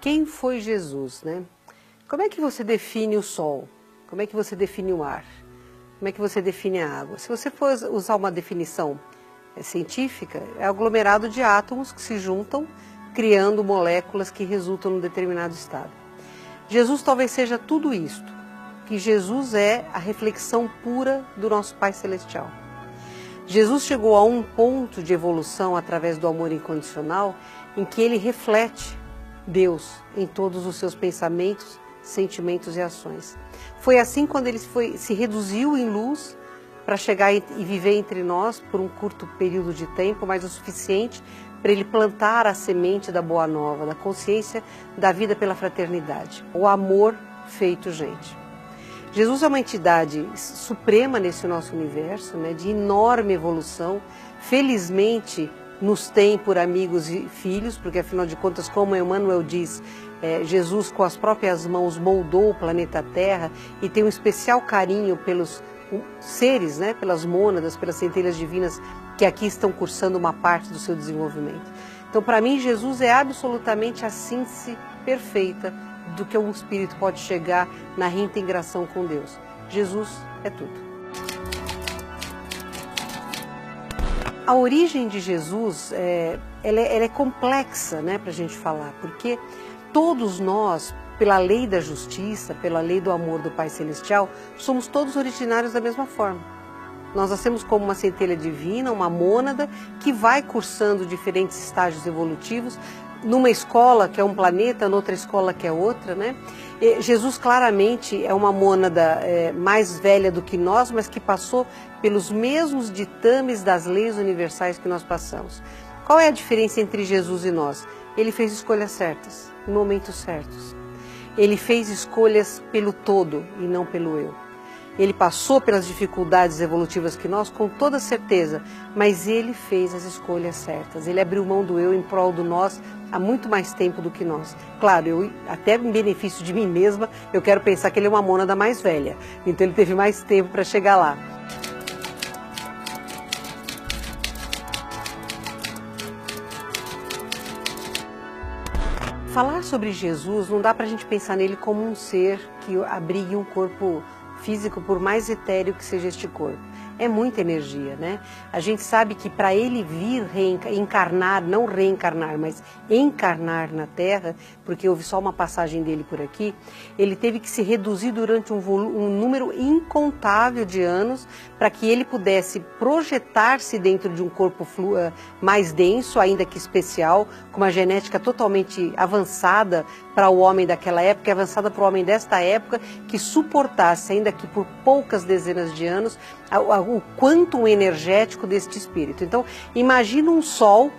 Quem foi Jesus, né? Como é que você define o sol? Como é que você define o ar? Como é que você define a água? Se você for usar uma definição científica, é aglomerado de átomos que se juntam, criando moléculas que resultam num determinado estado. Jesus talvez seja tudo isto, que Jesus é a reflexão pura do nosso Pai Celestial. Jesus chegou a um ponto de evolução através do amor incondicional em que ele reflete Deus em todos os seus pensamentos, sentimentos e ações. Foi assim quando ele se reduziu em luz para chegar e viver entre nós por um curto período de tempo, mas o suficiente para ele plantar a semente da boa nova, da consciência da vida pela fraternidade, o amor feito gente. Jesus é uma entidade suprema nesse nosso universo, né, de enorme evolução. Felizmente nos tem por amigos e filhos, porque afinal de contas, como Emmanuel diz, Jesus com as próprias mãos moldou o planeta Terra e tem um especial carinho pelos seres, né, pelas mônadas, pelas centelhas divinas que aqui estão cursando uma parte do seu desenvolvimento. Então, para mim, Jesus é absolutamente a síntese perfeita do que um espírito pode chegar na reintegração com Deus. Jesus é tudo. A origem de Jesus ela é complexa, né, para a gente falar, porque todos nós, pela lei da justiça, pela lei do amor do Pai Celestial, somos todos originários da mesma forma. Nós nascemos como uma centelha divina, uma mônada, que vai cursando diferentes estágios evolutivos, numa escola que é um planeta, noutra escola que é outra, né? Jesus claramente é uma mônada mais velha do que nós, mas que passou pelos mesmos ditames das leis universais que nós passamos. Qual é a diferença entre Jesus e nós? Ele fez escolhas certas, em momentos certos. Ele fez escolhas pelo todo e não pelo eu. Ele passou pelas dificuldades evolutivas que nós, com toda certeza, mas ele fez as escolhas certas. Ele abriu mão do eu em prol do nós há muito mais tempo do que nós. Claro, eu, até em benefício de mim mesma, eu quero pensar que ele é uma mônada mais velha. Então ele teve mais tempo para chegar lá. Falar sobre Jesus não dá para a gente pensar nele como um ser que abrigue um corpo físico, por mais etéreo que seja este corpo. É muita energia, né? A gente sabe que para ele vir encarnar, não reencarnar, mas encarnar na Terra, porque houve só uma passagem dele por aqui, ele teve que se reduzir durante um número incontável de anos para que ele pudesse projetar-se dentro de um corpo mais denso, ainda que especial, com uma genética totalmente avançada para o homem daquela época, avançada para o homem desta época, que suportasse, ainda que por poucas dezenas de anos, o quantum energético deste espírito. Então, imagina um sol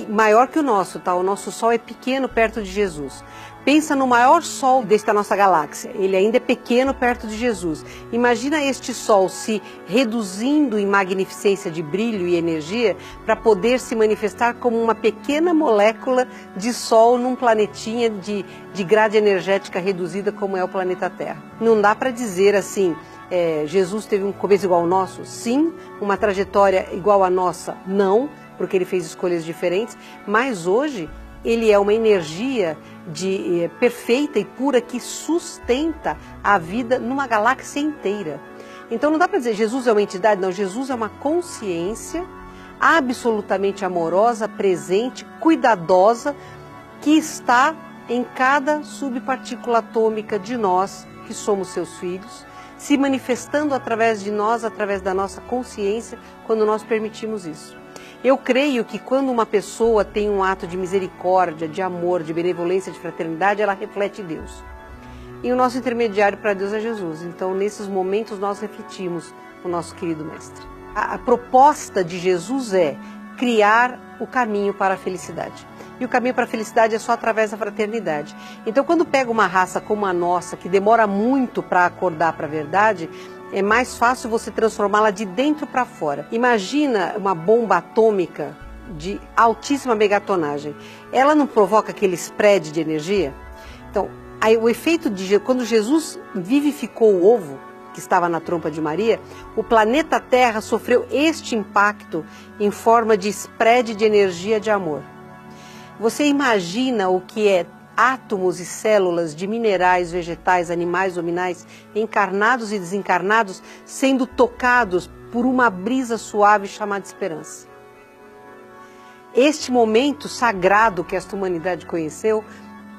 maior que o nosso, tá? O nosso sol é pequeno perto de Jesus. Pensa no maior sol desta nossa galáxia, ele ainda é pequeno perto de Jesus. Imagina este sol se reduzindo em magnificência de brilho e energia para poder se manifestar como uma pequena molécula de sol num planetinha de grade energética reduzida como é o planeta Terra. Não dá para dizer assim, Jesus teve um começo igual ao nosso? Sim. Uma trajetória igual à nossa? Não, porque ele fez escolhas diferentes, mas hoje ele é uma energia perfeita e pura que sustenta a vida numa galáxia inteira. Então não dá para dizer Jesus é uma entidade, não, Jesus é uma consciência absolutamente amorosa, presente, cuidadosa, que está em cada subpartícula atômica de nós, que somos seus filhos, se manifestando através de nós, através da nossa consciência, quando nós permitimos isso. Eu creio que quando uma pessoa tem um ato de misericórdia, de amor, de benevolência, de fraternidade, ela reflete Deus. E o nosso intermediário para Deus é Jesus. Então, nesses momentos, nós refletimos o nosso querido Mestre. A proposta de Jesus é criar o caminho para a felicidade. E o caminho para a felicidade é só através da fraternidade. Então, quando pega uma raça como a nossa, que demora muito para acordar para a verdade, é mais fácil você transformá-la de dentro para fora. Imagina uma bomba atômica de altíssima megatonagem. Ela não provoca aquele spread de energia? Então, aí, o efeito de quando Jesus vivificou o ovo, que estava na trompa de Maria, o planeta Terra sofreu este impacto em forma de spread de energia de amor. Você imagina o que é átomos e células de minerais, vegetais, animais, hominais, encarnados e desencarnados, sendo tocados por uma brisa suave chamada esperança. Este momento sagrado que esta humanidade conheceu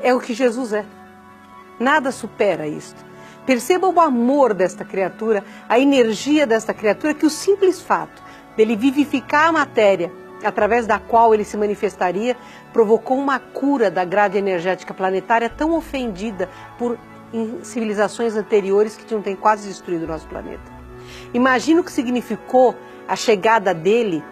é o que Jesus é. Nada supera isto. Perceba o amor desta criatura, a energia desta criatura, que o simples fato dele vivificar a matéria, através da qual ele se manifestaria, provocou uma cura da grade energética planetária tão ofendida por civilizações anteriores que tinham quase destruído o nosso planeta. Imagina o que significou a chegada dele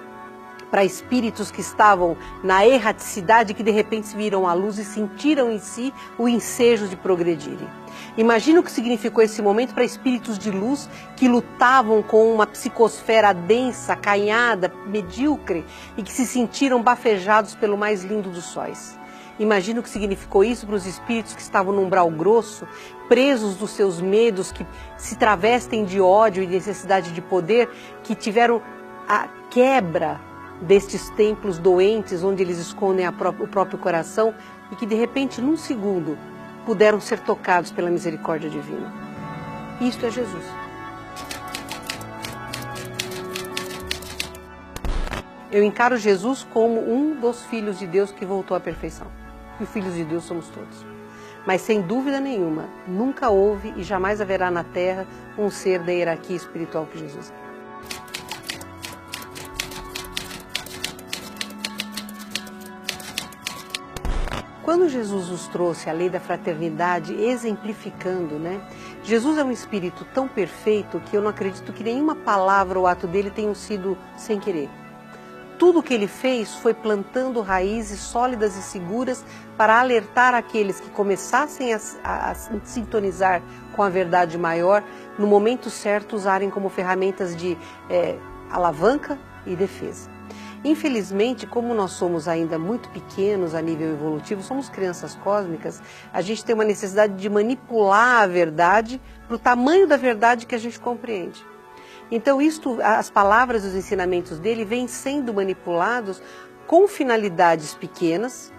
para espíritos que estavam na erraticidade, que de repente se viram à luz e sentiram em si o ensejo de progredirem. Imagina o que significou esse momento para espíritos de luz que lutavam com uma psicosfera densa, acanhada, medíocre e que se sentiram bafejados pelo mais lindo dos sóis. Imagina o que significou isso para os espíritos que estavam num umbral grosso, presos dos seus medos, que se travestem de ódio e necessidade de poder, que tiveram a quebra destes templos doentes, onde eles escondem o próprio coração e que de repente, num segundo, puderam ser tocados pela misericórdia divina. Isto é Jesus. Eu encaro Jesus como um dos filhos de Deus que voltou à perfeição. E filhos de Deus somos todos. Mas sem dúvida nenhuma, nunca houve e jamais haverá na Terra um ser da hierarquia espiritual que Jesus é. Quando Jesus nos trouxe a lei da fraternidade, exemplificando, né? Jesus é um espírito tão perfeito que eu não acredito que nenhuma palavra ou ato dele tenha sido sem querer. Tudo o que ele fez foi plantando raízes sólidas e seguras para alertar aqueles que começassem a sintonizar com a verdade maior, no momento certo usarem como ferramentas de alavanca e defesa. Infelizmente, como nós somos ainda muito pequenos a nível evolutivo, somos crianças cósmicas, a gente tem uma necessidade de manipular a verdade para o tamanho da verdade que a gente compreende. Então, as palavras e os ensinamentos dele vêm sendo manipulados com finalidades pequenas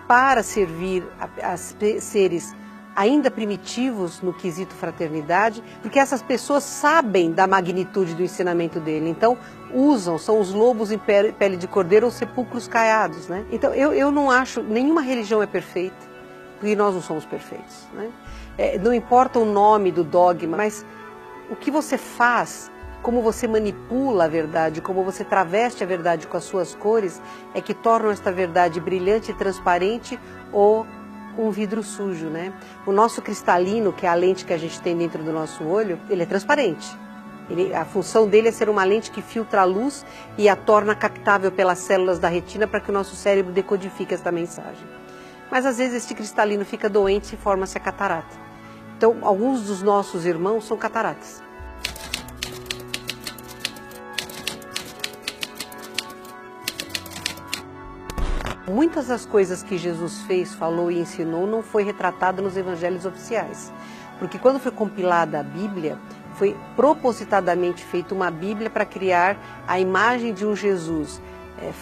para servir a seres ainda primitivos no quesito fraternidade, porque essas pessoas sabem da magnitude do ensinamento dele, então são os lobos em pele de cordeiro ou sepulcros caiados, né? Então eu não acho, nenhuma religião é perfeita, porque nós não somos perfeitos, né? Não importa o nome do dogma, mas o que você faz, como você manipula a verdade, como você traveste a verdade com as suas cores, é que tornam esta verdade brilhante e transparente ou um vidro sujo, né? O nosso cristalino, que é a lente que a gente tem dentro do nosso olho, ele é transparente. A função dele é ser uma lente que filtra a luz e a torna captável pelas células da retina para que o nosso cérebro decodifique esta mensagem. Mas às vezes este cristalino fica doente e forma-se a catarata. Então, alguns dos nossos irmãos são cataratas. Muitas das coisas que Jesus fez, falou e ensinou não foi retratada nos evangelhos oficiais. Porque quando foi compilada a Bíblia, foi propositadamente feita uma Bíblia para criar a imagem de um Jesus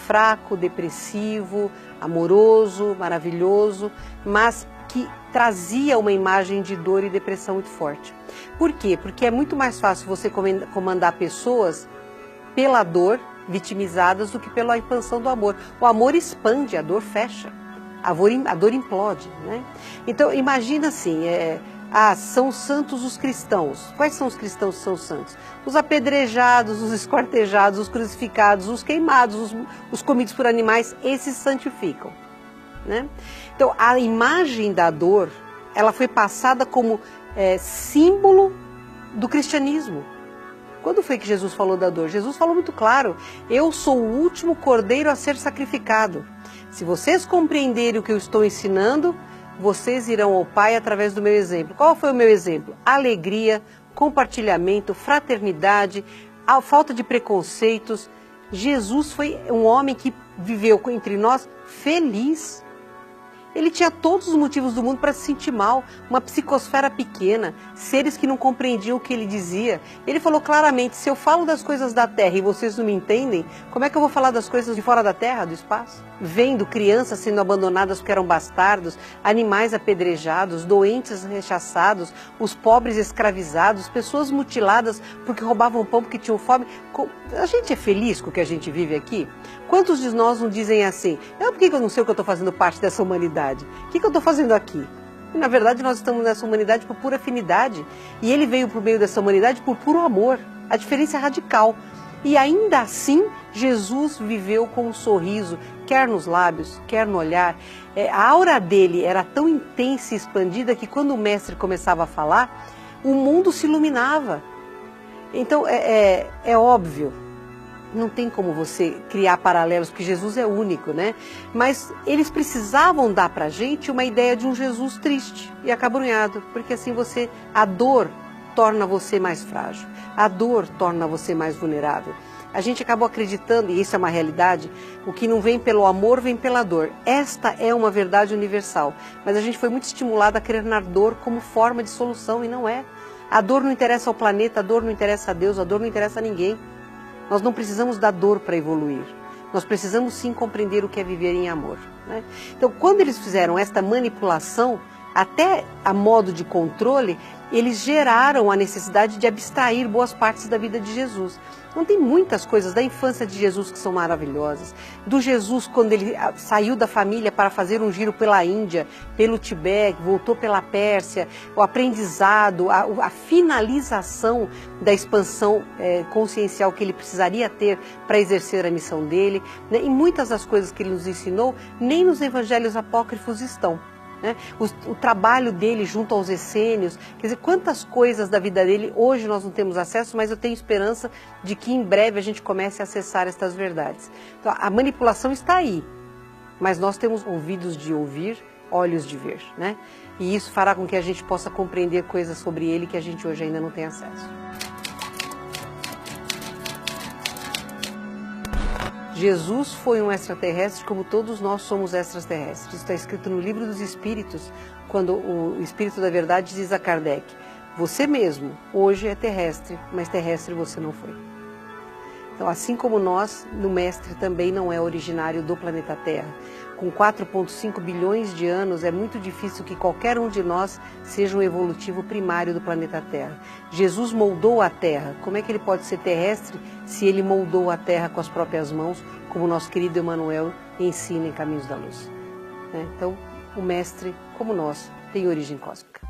fraco, depressivo, amoroso, maravilhoso, mas que trazia uma imagem de dor e depressão muito forte. Por quê? Porque é muito mais fácil você comandar pessoas pela dor, vitimizadas, do que pela expansão do amor. O amor expande, a dor fecha, a dor implode, né? Então imagina assim, são santos os cristãos. Quais são os cristãos que são santos? Os apedrejados, os esquartejados, os crucificados, os queimados, os comidos por animais, esses santificam, né? Então a imagem da dor, ela foi passada como símbolo do cristianismo. Quando foi que Jesus falou da dor? Jesus falou muito claro: eu sou o último cordeiro a ser sacrificado. Se vocês compreenderem o que eu estou ensinando, vocês irão ao Pai através do meu exemplo. Qual foi o meu exemplo? Alegria, compartilhamento, fraternidade, a falta de preconceitos. Jesus foi um homem que viveu entre nós feliz. Ele tinha todos os motivos do mundo para se sentir mal, uma psicosfera pequena, seres que não compreendiam o que ele dizia. Ele falou claramente, se eu falo das coisas da terra e vocês não me entendem, como é que eu vou falar das coisas de fora da terra, do espaço? Vendo crianças sendo abandonadas porque eram bastardos, animais apedrejados, doentes rechaçados, os pobres escravizados, pessoas mutiladas porque roubavam pão porque tinham fome. A gente é feliz com o que a gente vive aqui? Quantos de nós não dizem assim, por que eu não sei o que eu estou fazendo parte dessa humanidade? O que eu estou fazendo aqui? E, na verdade, nós estamos nessa humanidade por pura afinidade. E ele veio por meio dessa humanidade por puro amor. A diferença é radical. E ainda assim, Jesus viveu com um sorriso, quer nos lábios, quer no olhar. A aura dele era tão intensa e expandida que quando o mestre começava a falar, o mundo se iluminava. Então, é óbvio. Não tem como você criar paralelos, porque Jesus é único, né? Mas eles precisavam dar pra gente uma ideia de um Jesus triste e acabrunhado, porque assim a dor torna você mais frágil, a dor torna você mais vulnerável. A gente acabou acreditando, e isso é uma realidade, o que não vem pelo amor vem pela dor. Esta é uma verdade universal, mas a gente foi muito estimulado a crer na dor como forma de solução, e não é. A dor não interessa ao planeta, a dor não interessa a Deus, a dor não interessa a ninguém. Nós não precisamos da dor para evoluir. Nós precisamos sim compreender o que é viver em amor, né? Então, quando eles fizeram esta manipulação, até a modo de controle, eles geraram a necessidade de abstrair boas partes da vida de Jesus. Não tem muitas coisas da infância de Jesus que são maravilhosas. Do Jesus quando ele saiu da família para fazer um giro pela Índia, pelo Tibete, voltou pela Pérsia, o aprendizado, a finalização da expansão consciencial que ele precisaria ter para exercer a missão dele, né? E muitas das coisas que ele nos ensinou, nem nos evangelhos apócrifos estão. Né? O trabalho dele junto aos essênios, quer dizer, quantas coisas da vida dele hoje nós não temos acesso, mas eu tenho esperança de que em breve a gente comece a acessar estas verdades. Então, a manipulação está aí, mas nós temos ouvidos de ouvir, olhos de ver, né? E isso fará com que a gente possa compreender coisas sobre ele que a gente hoje ainda não tem acesso. Jesus foi um extraterrestre como todos nós somos extraterrestres. Isso está escrito no Livro dos Espíritos, quando o Espírito da Verdade diz a Kardec, você mesmo hoje é terrestre, mas terrestre você não foi. Então, assim como nós, o Mestre também não é originário do planeta Terra. Com 4,5 bilhões de anos, é muito difícil que qualquer um de nós seja um evolutivo primário do planeta Terra. Jesus moldou a Terra. Como é que ele pode ser terrestre se ele moldou a Terra com as próprias mãos, como o nosso querido Emmanuel ensina em Caminhos da Luz? Então, o Mestre, como nós, tem origem cósmica.